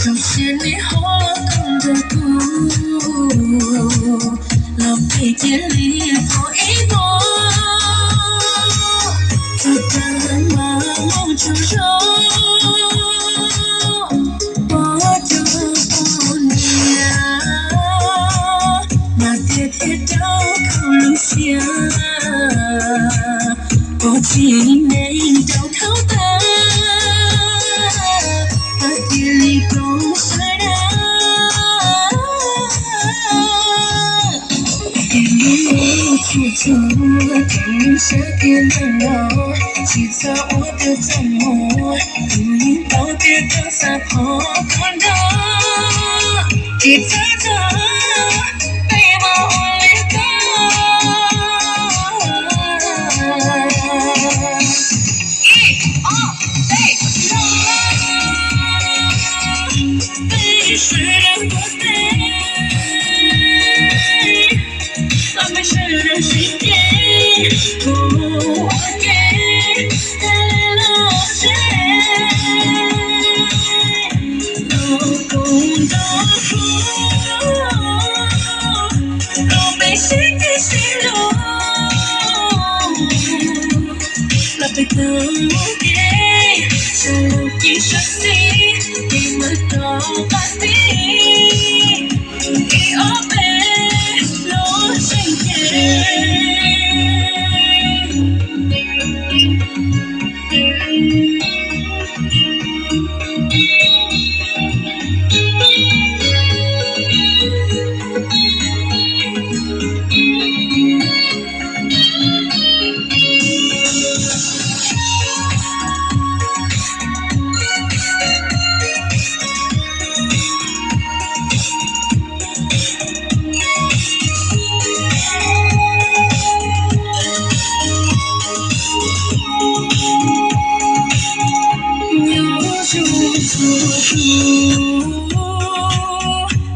就是你好看的歌，老背景里播一播，子弹麻木之中，我就不你啊，那天天到口路下，我今年到头大。处处等下天的我，起草我的折磨，不应道别的撒泼感动，一次次被我离开。被时间过飞。没事的世界，不我给的路线，路公的路，路被谁给陷入？那被等我给，是路一生气，你们都把你，一二杯。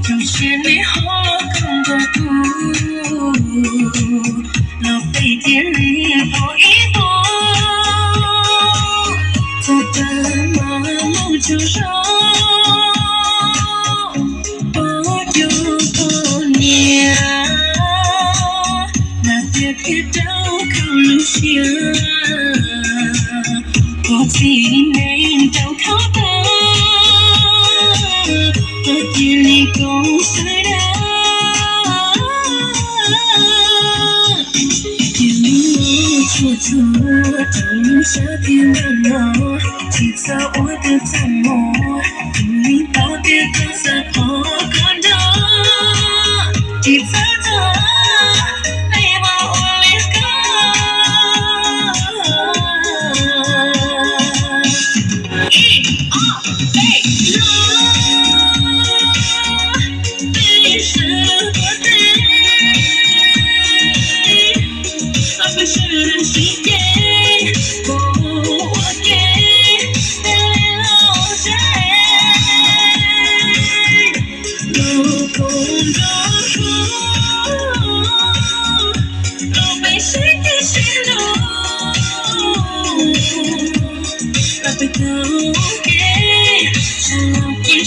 就是你好看的歌，老背景里播一播，子弹麻木之中，我就不你啊，那天天到口路下，我今年到头大。你共识的，天里处处等下天的我，起草我的折磨，不应道别的撒泼感动，一次次被我离开，一二三。是的世界，不我给的路线，路公的路，路被谁给陷入？那被等给，是路一